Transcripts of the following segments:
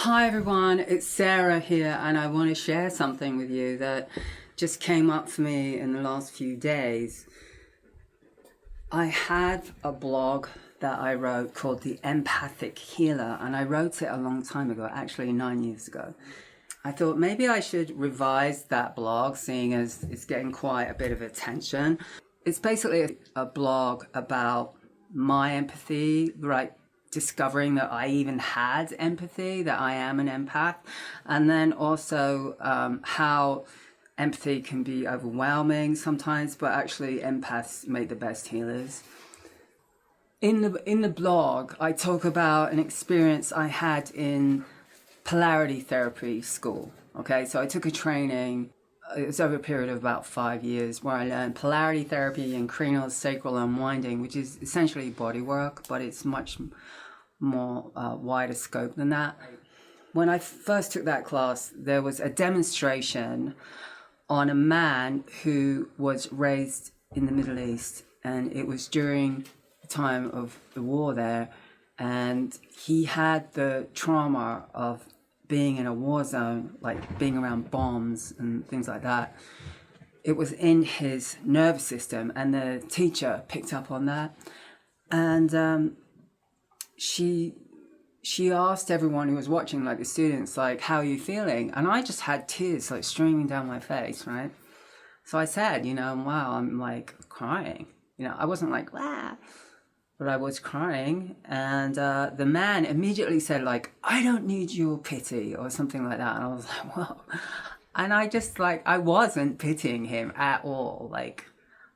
Hi everyone, it's Sarah here, and I want to share something with you that just came up for me in the last few days. I had a blog that I wrote called The Empathic Healer, and I wrote it a long time ago, actually 9 years ago. I thought maybe I should revise that blog, seeing as it's getting quite a bit of attention. It's basically a blog about my empathy, right? Discovering that I even had empathy, that I am an empath, and then also how empathy can be overwhelming sometimes, but actually empaths make the best healers. In the blog, I talk about an experience I had in polarity therapy school. Okay, so I took a training. It was over a period of about 5 years where I learned polarity therapy and cranial sacral unwinding, which is essentially body work, but it's much more wider scope than that. When I first took that class, there was a demonstration on a man who was raised in the Middle East, and it was during the time of the war there, and he had the trauma of being in a war zone, like being around bombs and things like that. It was in his nervous system, and the teacher picked up on that. And she asked everyone who was watching, like the students, like, how are you feeling? And I just had tears like streaming down my face, right? So I said, wow, I'm like crying. I wasn't like, wow, but I was crying. And the man immediately said, like, I don't need your pity or something like that. And I was like, whoa. And I just like, I wasn't pitying him at all. Like,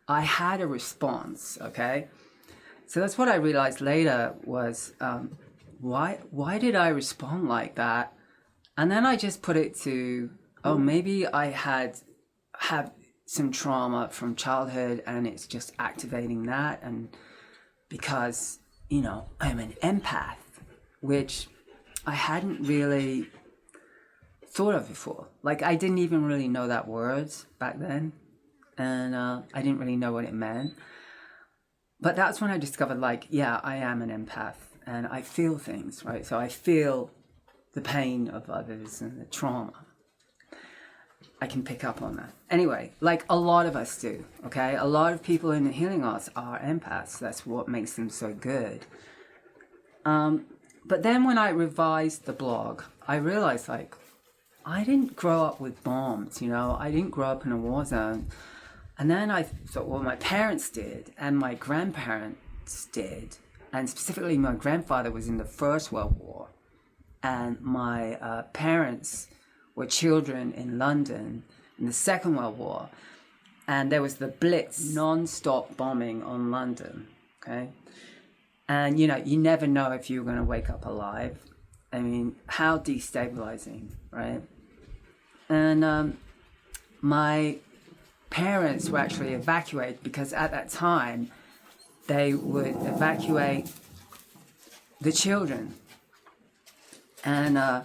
I had a response, okay? So that's what I realized later was, why did I respond like that? And then I just put it to, oh, maybe I had some trauma from childhood and it's just activating that. And because, I'm an empath, which I hadn't really thought of before. Like, I didn't even really know that word back then. And I didn't really know what it meant. But that's when I discovered, like, yeah, I am an empath and I feel things, right? So I feel the pain of others and the trauma. I can pick up on that. Anyway, like a lot of us do, okay? A lot of people in the healing arts are empaths. That's what makes them so good. But then when I revised the blog, I realized, like, I didn't grow up with bombs, I didn't grow up in a war zone. And then I thought, well, my parents did, and my grandparents did, and specifically my grandfather was in the First World War, and my parents were children in London in the Second World War, and there was the Blitz, non-stop bombing on London, okay? And, you never know if you're going to wake up alive. I mean, how destabilizing, right? And my parents were actually evacuated because at that time they would evacuate the children and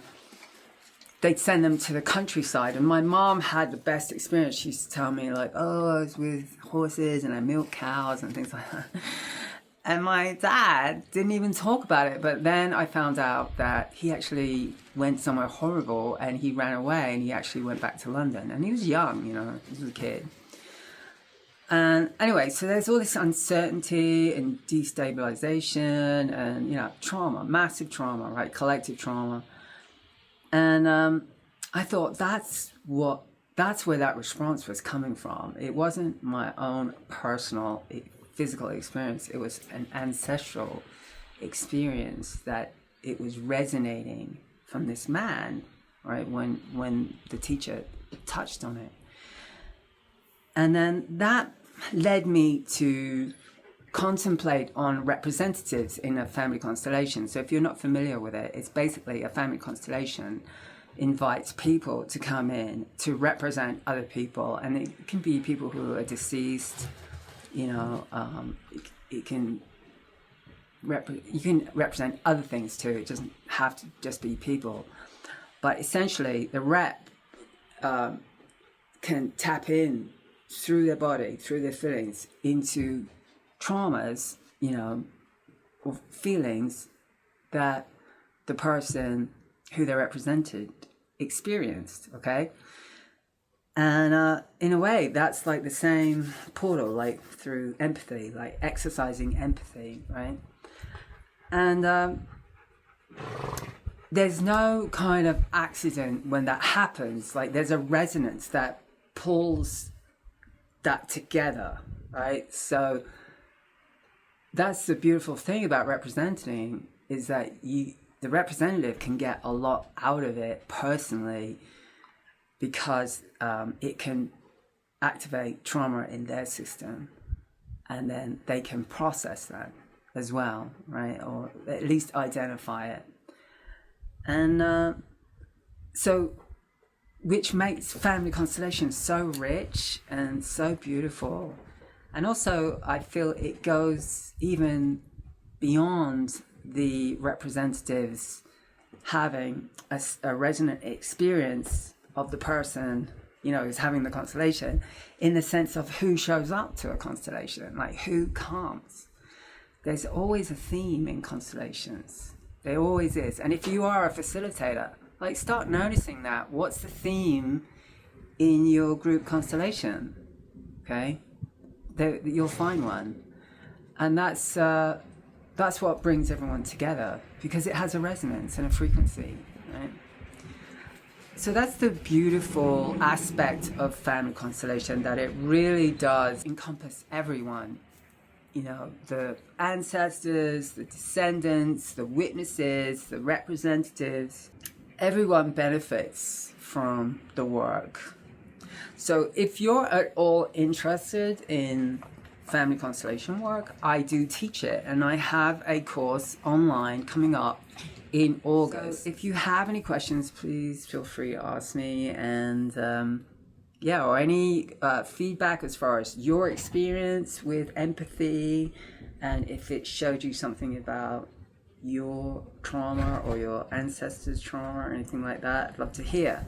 they'd send them to the countryside. And my mom had the best experience. She used to tell me, like, oh, I was with horses and I milked cows and things like that. And my dad didn't even talk about it. But then I found out that he actually went somewhere horrible and he ran away and he actually went back to London. And he was young, he was a kid. And anyway, so there's all this uncertainty and destabilization and, trauma, massive trauma, right? Collective trauma. And I thought that's where that response was coming from. It wasn't my own personal physical experience. It was an ancestral experience that it was resonating from this man, right? When the teacher touched on it. And then that led me to contemplate on representatives in a family constellation. So if you're not familiar with it, it's basically a family constellation invites people to come in to represent other people. And it can be people who are deceased, it can you can represent other things too. It doesn't have to just be people. But essentially, the rep can tap in through their body, through their feelings, into traumas, or feelings that the person who they're represented experienced, okay? And in a way, that's like the same portal, like through empathy, like exercising empathy, right? And there's no kind of accident when that happens. Like there's a resonance that pulls that together, right? So that's the beautiful thing about representing, is that the representative can get a lot out of it personally, because it can activate trauma in their system, and then they can process that as well, right? Or at least identify it. And so, which makes family constellation so rich and so beautiful. And also, I feel it goes even beyond the representatives having a resonant experience of the person, you know, who's having the constellation, in the sense of who shows up to a constellation, like who comes. There's always a theme in constellations. There always is. And if you are a facilitator, like start noticing that. What's the theme in your group constellation? Okay? You'll find one. And that's what brings everyone together, because it has a resonance and a frequency, right? So that's the beautiful aspect of family constellation, that it really does encompass everyone. You know, the ancestors, the descendants, the witnesses, the representatives. Everyone benefits from the work. So if you're at all interested in family constellation work, I do teach it, and I have a course online coming up in August. So if you have any questions, please feel free to ask me, and or any feedback as far as your experience with empathy, and if it showed you something about your trauma or your ancestors' trauma or anything like that, I'd love to hear.